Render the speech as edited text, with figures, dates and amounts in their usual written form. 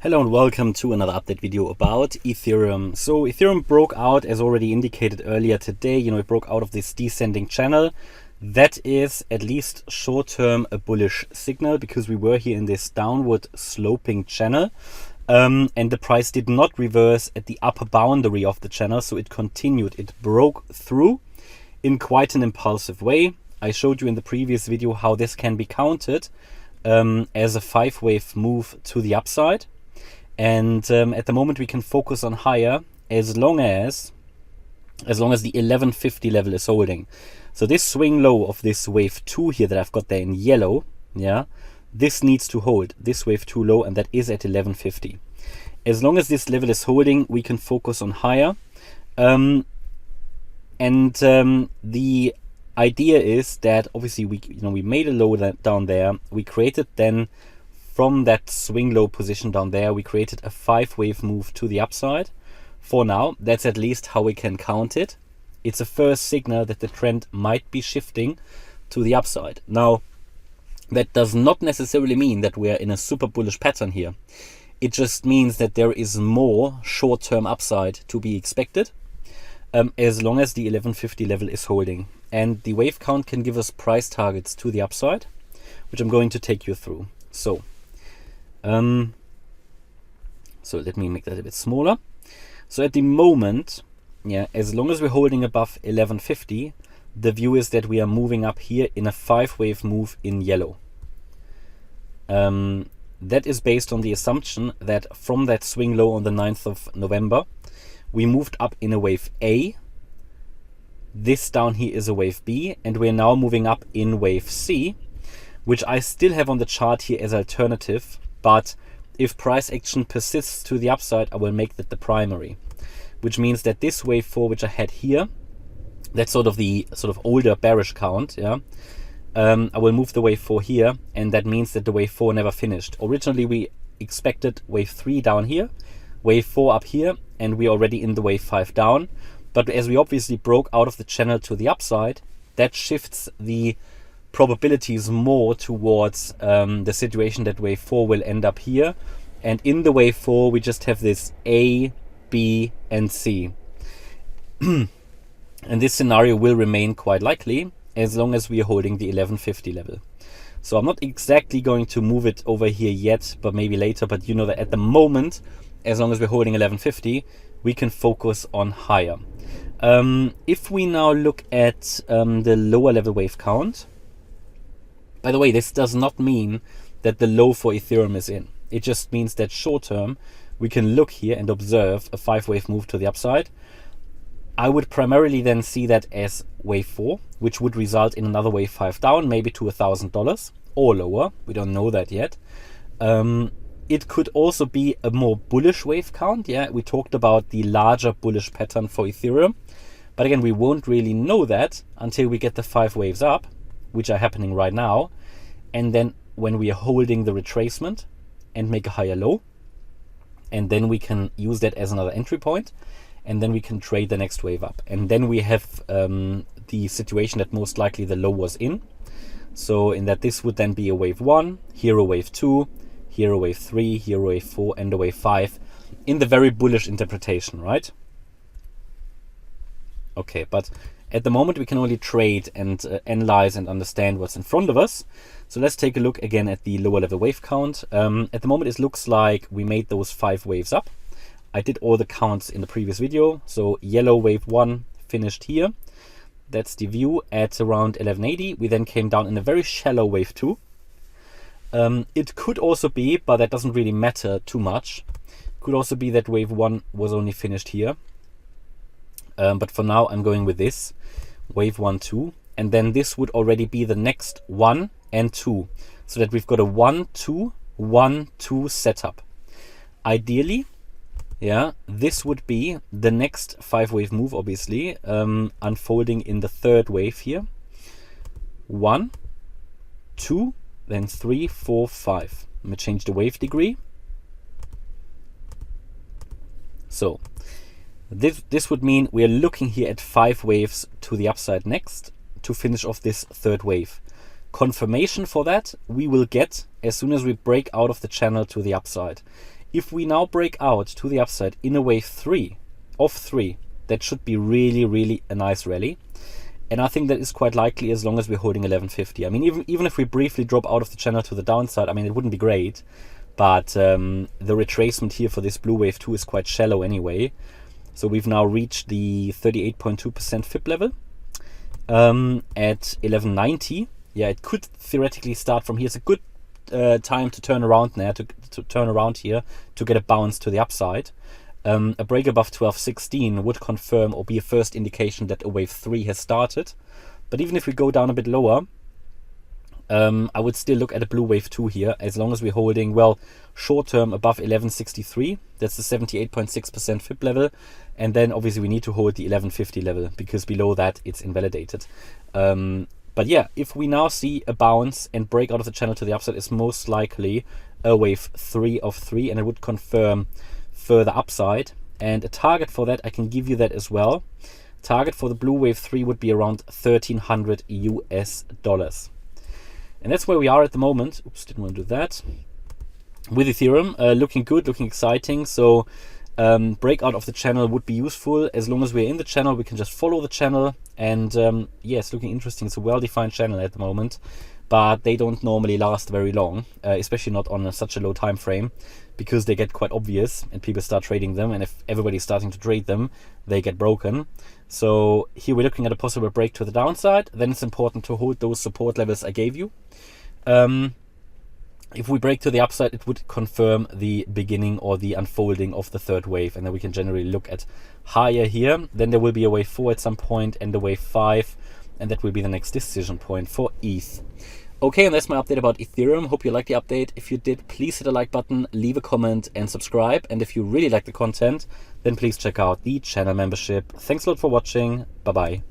Hello and welcome to another update video about Ethereum. So Ethereum broke out, as already indicated earlier today. It broke out of this descending channel. That is, at least short term, a bullish signal, because we were here in this downward sloping channel. And the price did not reverse at the upper boundary of the channel, so it continued. It broke through in quite an impulsive way. I showed you in the previous video how this can be countered as a 5-wave move to the upside. And at the moment we can focus on higher as long as the 1150 level is holding. So this swing low of this wave 2 here that I've got there in yellow, this needs to hold, this wave 2 low, and that is at 1150. As long as this level is holding, we can focus on higher. The idea is that obviously we made a low down there. We created then, from that swing low position down there, we created a 5-wave move to the upside. For now, that's at least how we can count it. It's a first signal that the trend might be shifting to the upside. Now, that does not necessarily mean that we're in a super bullish pattern here. It just means that there is more short-term upside to be expected, as long as the 1150 level is holding. And the wave count can give us price targets to the upside, which I'm going to take you through. So let me make that a bit smaller. So at the moment, as long as we're holding above 1150, the view is that we are moving up here in a 5-wave move in yellow. That is based on the assumption that from that swing low on the 9th of November, we moved up in a wave A. This down here is a wave B, and we're now moving up in wave C, which I still have on the chart here as alternative. But if price action persists to the upside, I will make that the primary, which means that this wave 4, which I had here, that's sort of the older bearish count, I will move the wave 4 here, and that means that the wave 4 never finished. Originally we expected wave 3 down here, wave 4 up here, and we're already in the wave 5 down. But as we obviously broke out of the channel to the upside, that shifts the probabilities more towards the situation that wave 4 will end up here. And in the wave 4 we just have this A, B and C. And this scenario will remain quite likely as long as we are holding the 1150 level. So I'm not exactly going to move it over here yet, but maybe later. But you know that at the moment, as long as we're holding 1150, we can focus on higher. If we now look at the lower level wave count, by the way, this does not mean that the low for Ethereum is in. It just means that short term, we can look here and observe a 5-wave move to the upside. I would primarily then see that as wave 4, which would result in another wave 5 down, maybe to $1,000 or lower. We don't know that yet. It could also be a more bullish wave count. We talked about the larger bullish pattern for Ethereum. But again, we won't really know that until we get the 5 waves up, which are happening right now. And then when we are holding the retracement and make a higher low, and then we can use that as another entry point, and then we can trade the next wave up. And then we have the situation that most likely the low was in. So in that this would then be a wave 1, here a wave 2, here a wave 3, here a wave 4, and a wave 5, in the very bullish interpretation, right? Okay, but at the moment we can only trade and analyze and understand what's in front of us. So let's take a look again at the lower level wave count. At the moment it looks like we made those 5 waves up. I did all the counts in the previous video. So yellow wave 1 finished here. That's the view at around 1180. We then came down in a very shallow wave 2. It could also be, but that doesn't really matter too much, could also be that wave 1 was only finished here. But for now I'm going with this wave 1, 2, and then this would already be the next 1 and 2, so that we've got a 1, 2, 1, 2 setup. Ideally, this would be the next 5-wave move, obviously, unfolding in the 3rd wave here. 1, 2, then 3, 4, 5. I'm gonna change the wave degree. So this would mean we are looking here at 5 waves to the upside next to finish off this 3rd wave. Confirmation for that we will get as soon as we break out of the channel to the upside. If we now break out to the upside in a wave 3 of 3, that should be really, really a nice rally. And I think that is quite likely as long as we're holding 1150. I mean, even if we briefly drop out of the channel to the downside, I mean, it wouldn't be great. But the retracement here for this blue wave 2 is quite shallow anyway. So we've now reached the 38.2% FIB level at 1190. Yeah, it could theoretically start from here. It's a good time to turn around now, to turn around here, to get a bounce to the upside. A break above 1216 would confirm or be a first indication that a wave 3 has started. But even if we go down a bit lower, I would still look at a blue wave 2 here, as long as we're holding, well, short term above 1163. That's the 78.6% FIB level. And then obviously we need to hold the 1150 level, because below that it's invalidated. But yeah, if we now see a bounce and break out of the channel to the upside, it's most likely a wave 3 of 3, and it would confirm further upside. And a target for that, I can give you that as well. Target for the blue wave 3 would be around $1,300 US. And that's where we are at the moment. Oops, didn't want to do that. With Ethereum, looking good, looking exciting. So breakout of the channel would be useful. As long as we're in the channel, we can just follow the channel. And yeah, it's looking interesting. It's a well-defined channel at the moment, but they don't normally last very long, especially not on such a low time frame, because they get quite obvious and people start trading them. And if everybody's starting to trade them, they get broken. So here we're looking at a possible break to the downside. Then it's important to hold those support levels I gave you. If we break to the upside, it would confirm the beginning or the unfolding of the third wave, and then we can generally look at higher here. Then there will be a wave 4 at some point and a wave 5, and that will be the next decision point for ETH. Okay, and that's my update about Ethereum. Hope you liked the update. If you did, please hit the like button, leave a comment and subscribe. And if you really like the content, then please check out the channel membership. Thanks a lot for watching. Bye-bye.